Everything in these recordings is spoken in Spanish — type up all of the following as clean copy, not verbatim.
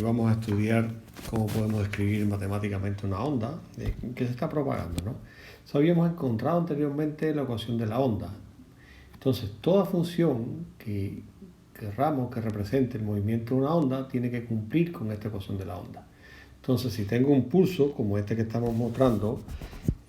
vamos a estudiar cómo podemos describir matemáticamente una onda que se está propagando, ¿no? Habíamos encontrado anteriormente la ecuación de la onda. Entonces, toda función que querramos que represente el movimiento de una onda tiene que cumplir con esta ecuación de la onda. Entonces, si tengo un pulso como este que estamos mostrando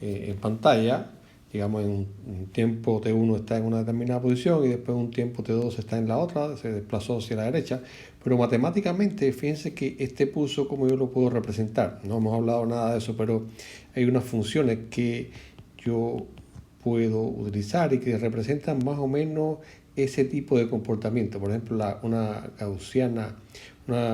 en pantalla, digamos en un tiempo t1 está en una determinada posición y después un tiempo t2 está en la otra, se desplazó hacia la derecha, pero matemáticamente fíjense que este pulso, como yo lo puedo representar, no hemos hablado nada de eso, pero hay unas funciones que yo puedo utilizar y que representan más o menos ese tipo de comportamiento. Por ejemplo, una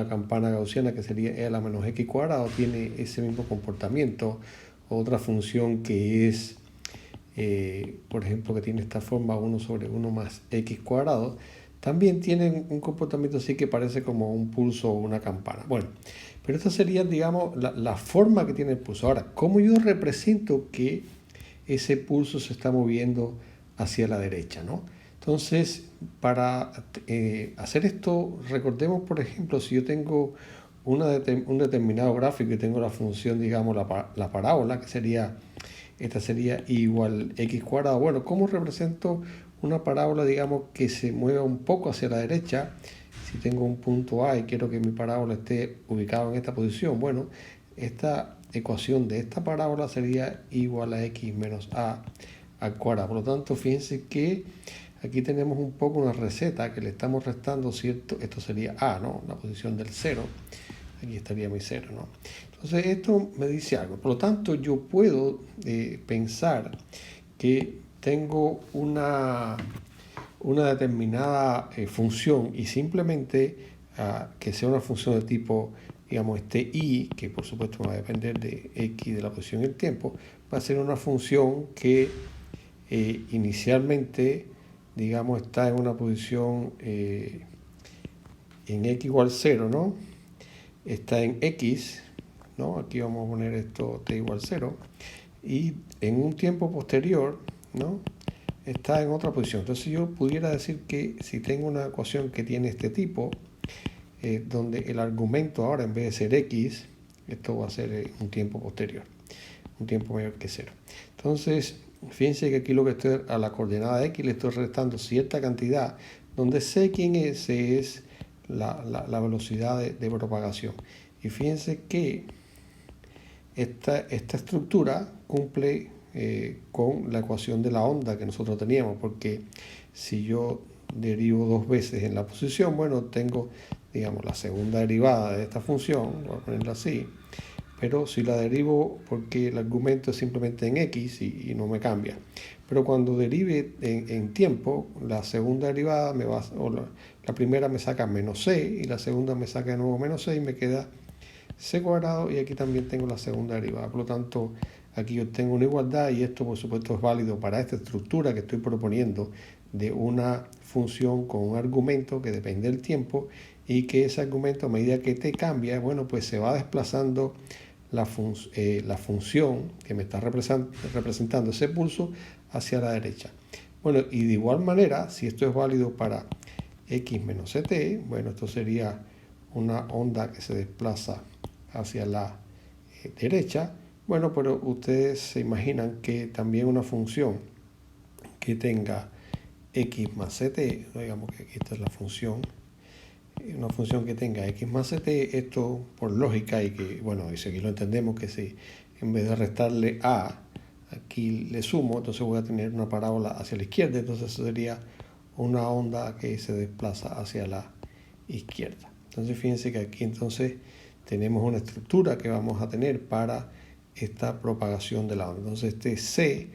campana gaussiana que sería e a la menos x cuadrado tiene ese mismo comportamiento. Otra función que es, por ejemplo, que tiene esta forma 1 sobre 1 más x cuadrado, también tienen un comportamiento así que parece como un pulso o una campana. Bueno, pero esta sería, digamos, la forma que tiene el pulso. Ahora, ¿cómo yo represento que ese pulso se está moviendo hacia la derecha, ¿no? Entonces, para hacer esto, recordemos, por ejemplo, si yo tengo un determinado gráfico y tengo la función, digamos, la parábola, que sería, esta sería igual x cuadrado. Bueno, ¿cómo represento una parábola, digamos, que se mueva un poco hacia la derecha? Si tengo un punto A y quiero que mi parábola esté ubicada en esta posición, bueno, esta ecuación de esta parábola sería igual a x menos a al cuadrado. Por lo tanto, fíjense que aquí tenemos un poco una receta que le estamos restando, ¿cierto? Esto sería a, ¿no? La posición del 0. Aquí estaría mi 0, ¿no? Entonces, esto me dice algo. Por lo tanto, yo puedo pensar que tengo una determinada función y simplemente que sea una función de tipo, digamos, este y, que por supuesto va a depender de x de la posición y el tiempo, va a ser una función que inicialmente, digamos, está en una posición en x igual 0, ¿no? Está en x, ¿no? Aquí vamos a poner esto t igual 0, y en un tiempo posterior, ¿no? Está en otra posición. Entonces yo pudiera decir que si tengo una ecuación que tiene este tipo, donde el argumento ahora en vez de ser x, esto va a ser un tiempo posterior, un tiempo mayor que 0. Entonces, fíjense que aquí lo que estoy a la coordenada de x le estoy restando cierta cantidad, donde sé quién es, la velocidad de propagación. Y fíjense que esta estructura cumple con la ecuación de la onda que nosotros teníamos, porque si yo derivo dos veces en la posición, bueno, tengo, digamos, la segunda derivada de esta función, voy a ponerla así, pero si la derivo porque el argumento es simplemente en x y no me cambia. Pero cuando derive en tiempo, la segunda derivada la primera me saca menos c y la segunda me saca de nuevo menos c y me queda c cuadrado, y aquí también tengo la segunda derivada. Por lo tanto, aquí yo tengo una igualdad, y esto por supuesto es válido para esta estructura que estoy proponiendo de una función con un argumento que depende del tiempo, y que ese argumento, a medida que t cambia, bueno, pues se va desplazando la función que me está representando ese pulso hacia la derecha. Bueno, y de igual manera, si esto es válido para x menos ct, bueno, esto sería una onda que se desplaza hacia la derecha. Bueno, pero ustedes se imaginan que también una función que tenga x más ct, digamos que aquí esta es la función, una función que tenga x más ct, esto por lógica, y que, bueno, y si aquí lo entendemos, que si en vez de restarle a, aquí le sumo, entonces voy a tener una parábola hacia la izquierda, entonces sería una onda que se desplaza hacia la izquierda. Entonces fíjense que aquí entonces tenemos una estructura que vamos a tener para esta propagación de la onda. Entonces este c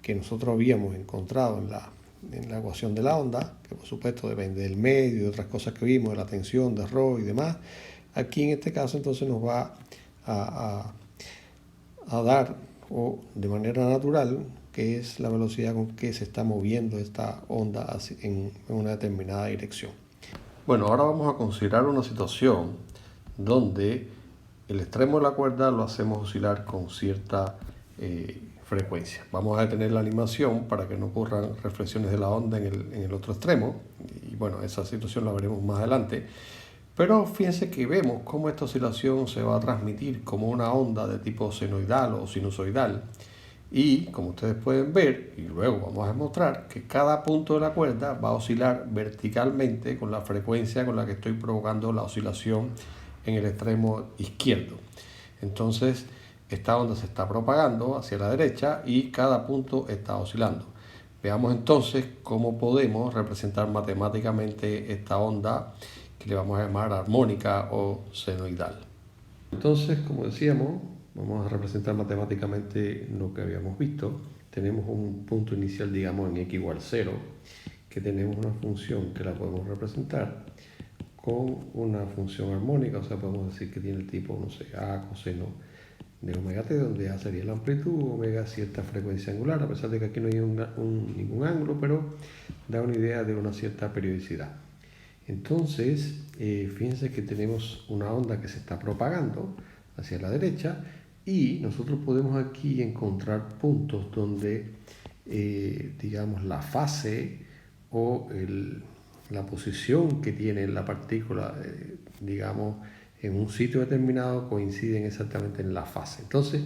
que nosotros habíamos encontrado en la ecuación de la onda, que por supuesto depende del medio y de otras cosas que vimos, de la tensión, de rho y demás, aquí en este caso entonces nos va a dar, o de manera natural, que es la velocidad con que se está moviendo esta onda en una determinada dirección. Bueno, ahora vamos a considerar una situación donde el extremo de la cuerda lo hacemos oscilar con cierta frecuencia. Vamos a detener la animación para que no ocurran reflexiones de la onda en el otro extremo, y bueno, esa situación la veremos más adelante. Pero fíjense que vemos cómo esta oscilación se va a transmitir como una onda de tipo senoidal o sinusoidal. Y como ustedes pueden ver, y luego vamos a demostrar, que cada punto de la cuerda va a oscilar verticalmente con la frecuencia con la que estoy provocando la oscilación en el extremo izquierdo. Entonces, esta onda se está propagando hacia la derecha y cada punto está oscilando. Veamos entonces cómo podemos representar matemáticamente esta onda que le vamos a llamar armónica o senoidal. Entonces, como decíamos, vamos a representar matemáticamente lo que habíamos visto. Tenemos un punto inicial, digamos, en x igual 0, que tenemos una función que la podemos representar con una función armónica, o sea, podemos decir que tiene el tipo, no sé, a coseno de omega t, donde a sería la amplitud, omega cierta frecuencia angular, a pesar de que aquí no hay ningún ángulo, pero da una idea de una cierta periodicidad. Entonces, fíjense que tenemos una onda que se está propagando hacia la derecha y nosotros podemos aquí encontrar puntos donde, digamos, la fase o la posición que tiene la partícula, digamos, en un sitio determinado coinciden exactamente en la fase. Entonces,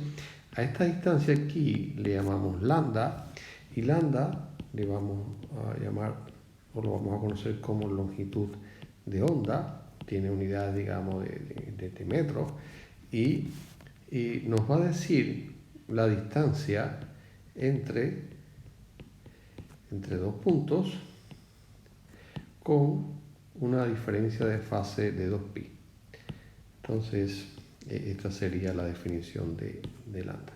a esta distancia aquí le llamamos lambda y lambda le vamos a llamar, o lo vamos a conocer como longitud de onda, tiene unidades, digamos, de metros, y nos va a decir la distancia entre dos puntos con una diferencia de fase de 2pi. Entonces, esta sería la definición de lambda,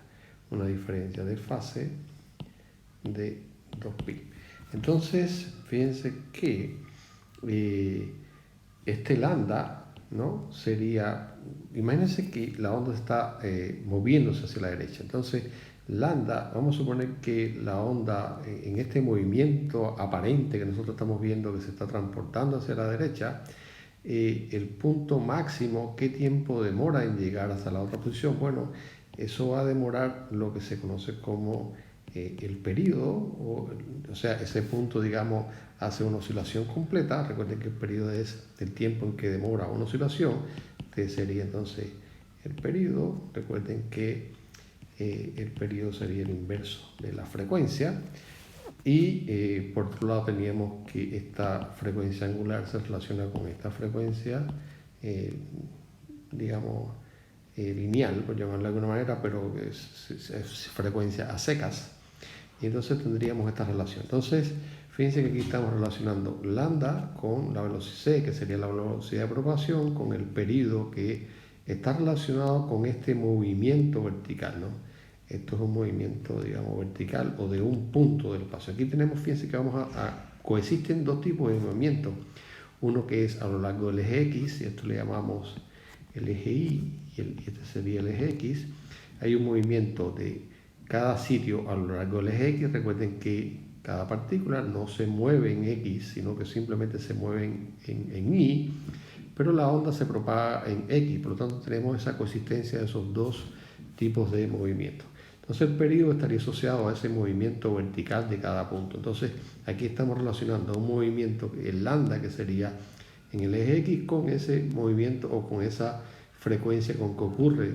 una diferencia de fase de 2pi. Entonces, fíjense que este lambda, ¿no? Sería, imagínense que la onda está moviéndose hacia la derecha. Entonces, lambda, vamos a suponer que la onda en este movimiento aparente que nosotros estamos viendo que se está transportando hacia la derecha, el punto máximo, ¿qué tiempo demora en llegar hasta la otra posición? Bueno, eso va a demorar lo que se conoce como el periodo, o sea, ese punto, digamos, hace una oscilación completa. Recuerden que el periodo es el tiempo en que demora una oscilación. Este sería entonces el periodo. Recuerden que el periodo sería el inverso de la frecuencia. Y por otro lado teníamos que esta frecuencia angular se relaciona con esta frecuencia, digamos, lineal, por llamarla de alguna manera, pero es frecuencia a secas. Y entonces tendríamos esta relación. Entonces, fíjense que aquí estamos relacionando lambda con la velocidad c, que sería la velocidad de propagación, con el periodo que está relacionado con este movimiento vertical, ¿no? Esto es un movimiento, digamos, vertical o de un punto del espacio. Aquí tenemos, fíjense que coexisten dos tipos de movimiento. Uno que es a lo largo del eje X, y esto le llamamos el eje Y, y este sería el eje X. Hay un movimiento de cada sitio a lo largo del eje X. Recuerden que cada partícula no se mueve en X, sino que simplemente se mueve en Y, pero la onda se propaga en X. Por lo tanto, tenemos esa coexistencia de esos dos tipos de movimiento. Entonces, el periodo estaría asociado a ese movimiento vertical de cada punto. Entonces, aquí estamos relacionando un movimiento, el lambda, que sería en el eje X, con ese movimiento o con esa frecuencia con que ocurre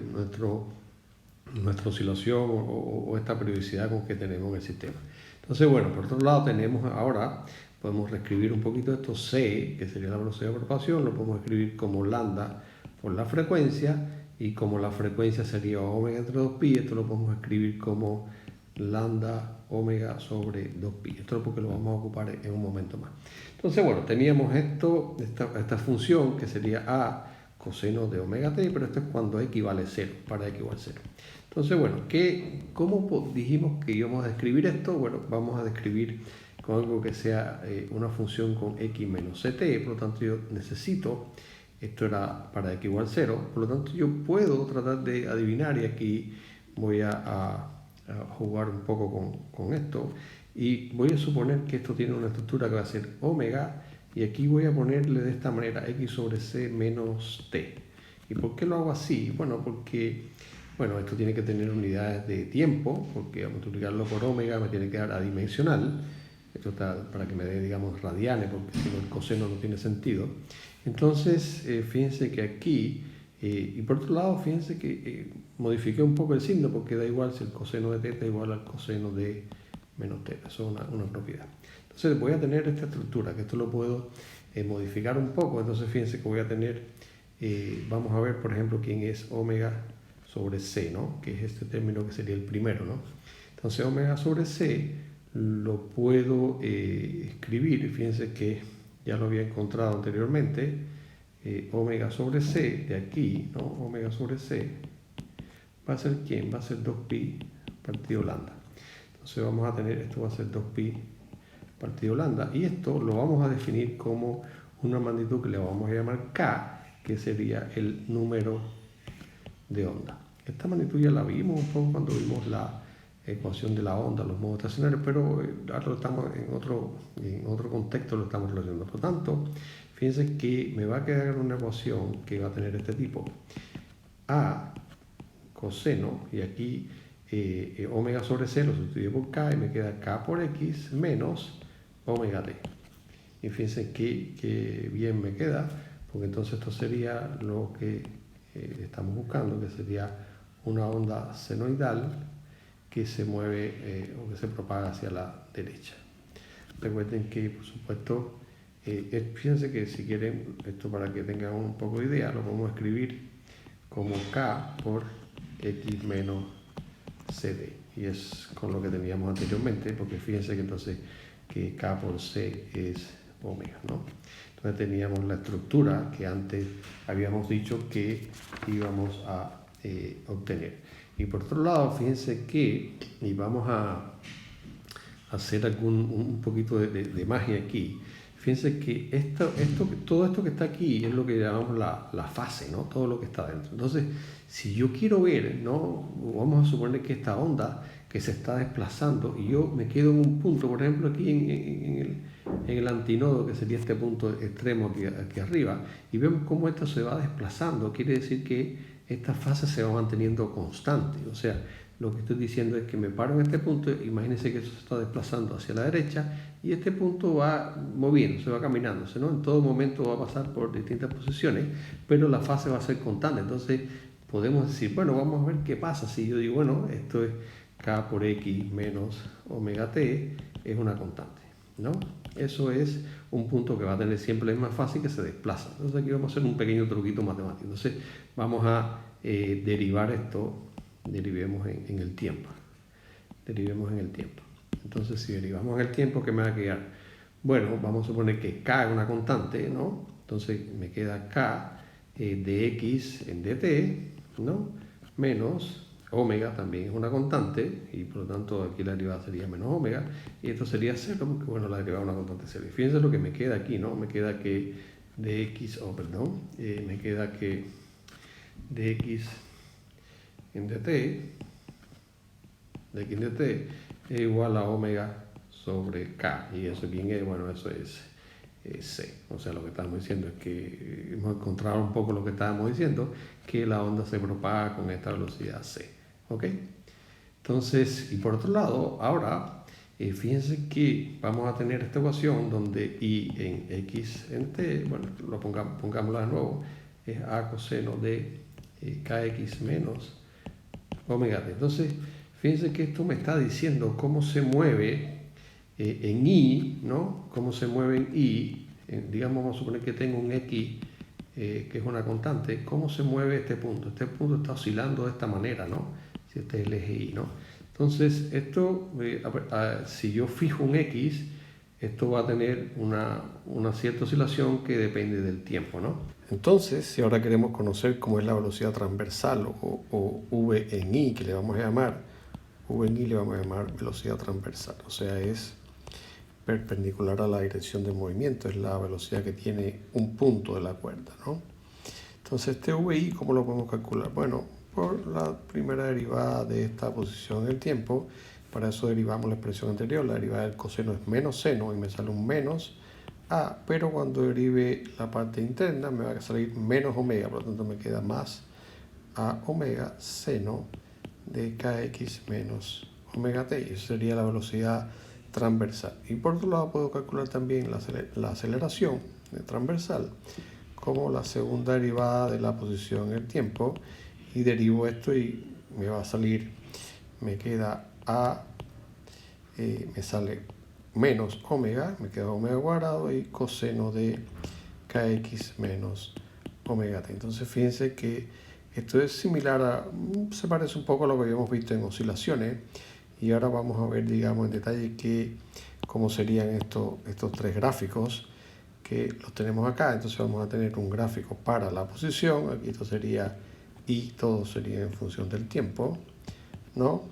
nuestra oscilación o esta periodicidad con que tenemos en el sistema. Entonces, bueno, por otro lado tenemos ahora, podemos reescribir un poquito esto, c, que sería la velocidad de propagación, lo podemos escribir como lambda por la frecuencia, y como la frecuencia sería omega entre 2pi, esto lo podemos escribir como lambda omega sobre 2pi. Esto es porque lo vamos a ocupar en un momento más. Entonces, bueno, teníamos esta función que sería a coseno de omega t, pero esto es cuando x vale 0, para x igual 0. Entonces, bueno, ¿cómo dijimos que íbamos a describir esto? Bueno, vamos a describir con algo que sea una función con x menos ct, por lo tanto yo necesito, esto era para x igual 0, por lo tanto yo puedo tratar de adivinar, y aquí voy a jugar un poco con esto, y voy a suponer que esto tiene una estructura que va a ser omega, y aquí voy a ponerle de esta manera x sobre c menos t. ¿Y por qué lo hago así? Bueno, porque esto tiene que tener unidades de tiempo, porque a multiplicarlo por omega me tiene que dar adimensional. Esto está para que me dé, digamos, radianes, porque si no el coseno no tiene sentido. Entonces, fíjense que aquí, y por otro lado, fíjense que modifiqué un poco el signo porque da igual si el coseno de θ es igual al coseno de menos θ. Eso es una propiedad. Entonces voy a tener esta estructura, que esto lo puedo modificar un poco. Entonces fíjense que voy a tener, vamos a ver por ejemplo quién es omega sobre c, ¿no? Que es este término que sería el primero, ¿no? Entonces omega sobre c lo puedo escribir, fíjense que ya lo había encontrado anteriormente, omega sobre c de aquí, ¿no? Omega sobre c va a ser ¿quién? Va a ser 2pi partido lambda. Entonces vamos a tener, esto va a ser 2pi partido lambda, y esto lo vamos a definir como una magnitud que le vamos a llamar k, que sería el número de onda. Esta magnitud ya la vimos un poco cuando vimos la ecuación de la onda, los modos estacionarios, pero ahora lo estamos en otro contexto lo estamos relacionando. Por lo tanto, fíjense que me va a quedar una ecuación que va a tener este tipo: a coseno, y aquí omega sobre c lo sustituyo por k y me queda k por x menos omega t. Y fíjense que bien me queda, porque entonces esto sería lo que estamos buscando, que sería una onda senoidal que se mueve o que se propaga hacia la derecha. Recuerden que, por supuesto, fíjense que si quieren, esto para que tengan un poco de idea, lo podemos escribir como k por x menos cd, y es con lo que teníamos anteriormente, porque fíjense que entonces que k por c es omega, ¿no? Entonces teníamos la estructura que antes habíamos dicho que íbamos a obtener. Y por otro lado, fíjense que, y vamos a hacer un poquito de magia aquí, fíjense que todo esto que está aquí es lo que llamamos la fase, ¿no? Todo lo que está dentro. Entonces, si yo quiero ver, ¿no? Vamos a suponer que esta onda que se está desplazando y yo me quedo en un punto, por ejemplo aquí en el antinodo, que sería este punto extremo aquí arriba, y vemos cómo esto se va desplazando, quiere decir que esta fase se va manteniendo constante. O sea, lo que estoy diciendo es que me paro en este punto, imagínense que eso se está desplazando hacia la derecha y este punto va moviendo, se va caminándose, ¿no? En todo momento va a pasar por distintas posiciones, pero la fase va a ser constante. Entonces podemos decir, bueno, vamos a ver qué pasa si yo digo, bueno, esto es k por x menos omega t, es una constante, ¿no? Eso es un punto que va a tener siempre la misma fase y que se desplaza. Entonces aquí vamos a hacer un pequeño truquito matemático. Entonces vamos a derivar esto, derivemos en el tiempo. Derivemos en el tiempo. Entonces si derivamos en el tiempo, ¿qué me va a quedar? Bueno, vamos a suponer que k es una constante, ¿no? Entonces me queda k de x en dt, ¿no? Menos omega también es una constante, y por lo tanto aquí la derivada sería menos omega, y esto sería 0, porque bueno, la derivada es una constante 0. Y fíjense lo que me queda aquí, ¿no? Me queda que dx, me queda que dx en dt, dx en dt es igual a omega sobre k, y eso quién es, bueno, eso es c. O sea, lo que estamos diciendo es que hemos encontrado un poco lo que estábamos diciendo, que la onda se propaga con esta velocidad c. ¿Ok? Entonces, y por otro lado, ahora, fíjense que vamos a tener esta ecuación donde i en x en t, bueno, pongámosla de nuevo, es a coseno de kx menos omega t. Entonces, fíjense que esto me está diciendo cómo se mueve en i, ¿no? Cómo se mueve en i, digamos, vamos a suponer que tengo un x que es una constante, cómo se mueve este punto. Este punto está oscilando de esta manera, ¿no? Si este es el eje y, ¿no? Entonces, esto, si yo fijo un x, esto va a tener una cierta oscilación que depende del tiempo, ¿no? Entonces, si ahora queremos conocer cómo es la velocidad transversal o v en i, que le vamos a llamar, v en i le vamos a llamar velocidad transversal, o sea, es perpendicular a la dirección del movimiento, es la velocidad que tiene un punto de la cuerda, ¿no? Entonces, este vi, ¿cómo lo podemos calcular? Bueno, por la primera derivada de esta posición en el tiempo. Para eso derivamos la expresión anterior. La derivada del coseno es menos seno y me sale un menos a, pero cuando derive la parte interna me va a salir menos omega, por lo tanto me queda más a omega seno de kx menos omega t, y eso sería la velocidad transversal. Y por otro lado puedo calcular también la aceleración transversal como la segunda derivada de la posición en el tiempo y derivo esto y me va a salir, me queda A, me sale menos omega, me queda omega cuadrado y coseno de kx menos omega t. Entonces fíjense que esto es similar a, se parece un poco a lo que habíamos visto en oscilaciones, y ahora vamos a ver, digamos, en detalle cómo serían estos tres gráficos que los tenemos acá. Entonces vamos a tener un gráfico para la posición, aquí esto sería y todo sería en función del tiempo, ¿no?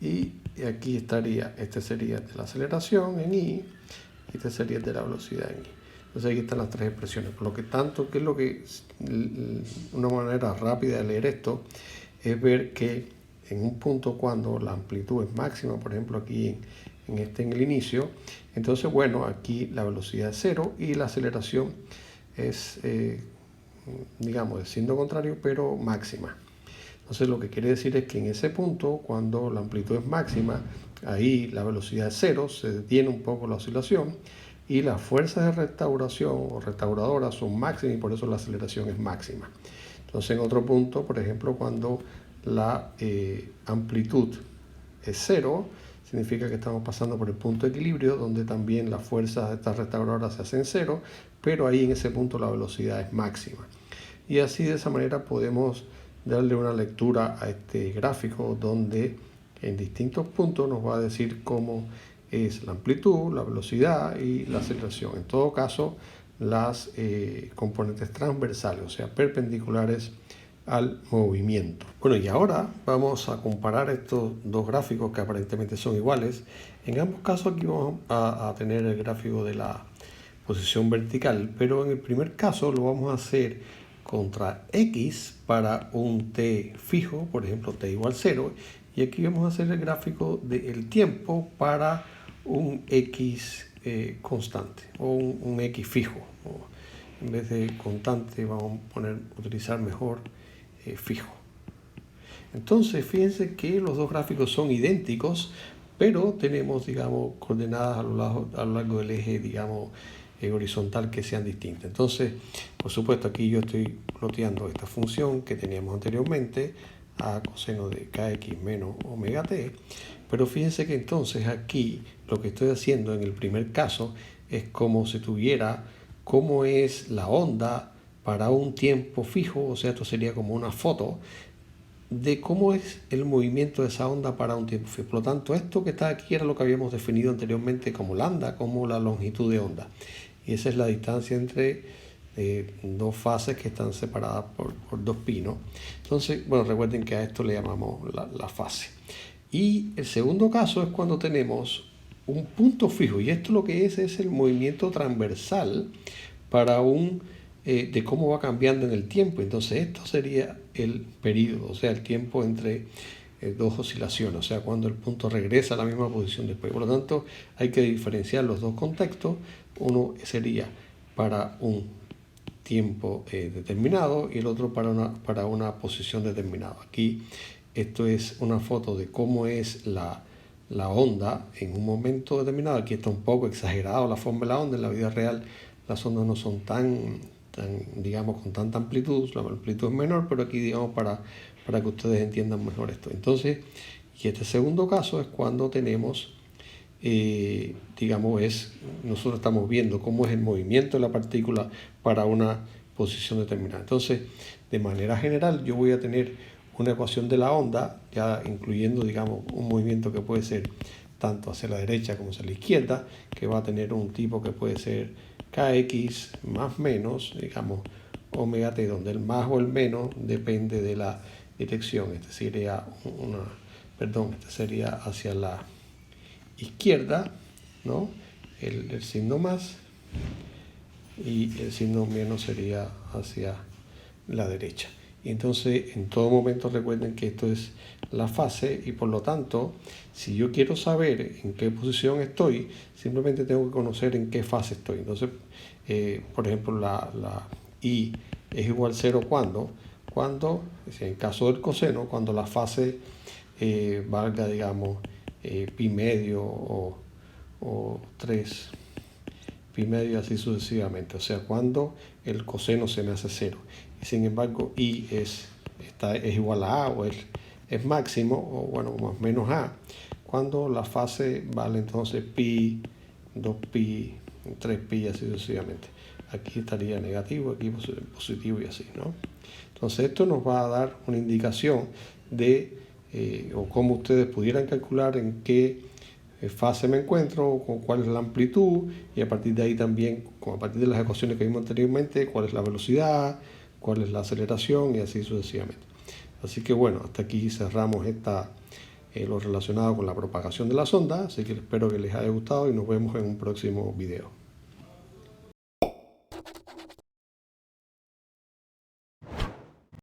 Y aquí estaría, este sería de la aceleración en i, y este sería de la velocidad en i. Entonces aquí están las tres expresiones. Por lo que tanto, que es lo que una manera rápida de leer esto es ver que en un punto cuando la amplitud es máxima, por ejemplo aquí en el inicio, entonces bueno, aquí la velocidad es cero y la aceleración es, digamos, de signo contrario, pero máxima. Entonces lo que quiere decir es que en ese punto, cuando la amplitud es máxima, ahí la velocidad es cero, se detiene un poco la oscilación y las fuerzas de restauración o restauradoras son máximas y por eso la aceleración es máxima. Entonces en otro punto, por ejemplo, cuando la amplitud es cero, significa que estamos pasando por el punto de equilibrio, donde también las fuerzas de estas restauradoras se hacen cero, pero ahí en ese punto la velocidad es máxima. Y así de esa manera podemos darle una lectura a este gráfico donde en distintos puntos nos va a decir cómo es la amplitud, la velocidad y la aceleración. En todo caso, las componentes transversales, o sea, perpendiculares al movimiento. Bueno, y ahora vamos a comparar estos dos gráficos que aparentemente son iguales. En ambos casos aquí vamos a tener el gráfico de la posición vertical, pero en el primer caso lo vamos a hacer contra x para un t fijo, por ejemplo t igual 0, y aquí vamos a hacer el gráfico del tiempo para un x constante o un x fijo. En vez de constante vamos a utilizar mejor fijo. Entonces fíjense que los dos gráficos son idénticos, pero tenemos, digamos, coordenadas a lo largo del eje, digamos, horizontal que sean distintas. Entonces, por supuesto, aquí yo estoy ploteando esta función que teníamos anteriormente, a coseno de kx menos omega t, pero fíjense que entonces aquí lo que estoy haciendo en el primer caso es como si tuviera cómo es la onda para un tiempo fijo, o sea, esto sería como una foto de cómo es el movimiento de esa onda para un tiempo fijo. Por lo tanto, esto que está aquí era lo que habíamos definido anteriormente como lambda, como la longitud de onda. Y esa es la distancia entre dos fases que están separadas por dos pi, ¿no? Entonces, bueno, recuerden que a esto le llamamos la fase. Y el segundo caso es cuando tenemos un punto fijo, y esto lo que es el movimiento transversal para de cómo va cambiando en el tiempo. Entonces esto sería el período, o sea, el tiempo entre dos oscilaciones, o sea, cuando el punto regresa a la misma posición después. Por lo tanto, hay que diferenciar los dos contextos. Uno sería para un tiempo determinado y el otro para una posición determinada. Aquí esto es una foto de cómo es la onda en un momento determinado. Aquí está un poco exagerado la forma de la onda. En la vida real las ondas no son tan digamos, con tanta amplitud. La amplitud es menor, pero aquí, digamos, para que ustedes entiendan mejor esto. Entonces, y este segundo caso es cuando tenemos, digamos, nosotros estamos viendo cómo es el movimiento de la partícula para una posición determinada. Entonces, de manera general, yo voy a tener una ecuación de la onda, ya incluyendo, digamos, un movimiento que puede ser tanto hacia la derecha como hacia la izquierda, que va a tener un tipo que puede ser kx más menos, digamos, omega t, donde el más o el menos depende de la dirección. Este sería este sería hacia la izquierda, ¿no? El signo más, y el signo menos sería hacia la derecha. Y entonces, en todo momento recuerden que esto es la fase, y por lo tanto, si yo quiero saber en qué posición estoy, simplemente tengo que conocer en qué fase estoy. Entonces, por ejemplo, la i es igual a 0 cuando en caso del coseno, cuando la fase valga, digamos, pi medio o 3 pi medio y así sucesivamente. O sea, cuando el coseno se me hace 0. Y sin embargo, i es igual a o es máximo, o bueno, más menos a, cuando la fase vale entonces pi, 2pi, 3pi y así sucesivamente. Aquí estaría negativo, aquí positivo y así, ¿no? Entonces esto nos va a dar una indicación de o cómo ustedes pudieran calcular en qué fase me encuentro, con cuál es la amplitud, y a partir de ahí también, a partir de las ecuaciones que vimos anteriormente, cuál es la velocidad, cuál es la aceleración y así sucesivamente. Así que bueno, hasta aquí cerramos lo relacionado con la propagación de las ondas, así que espero que les haya gustado y nos vemos en un próximo video.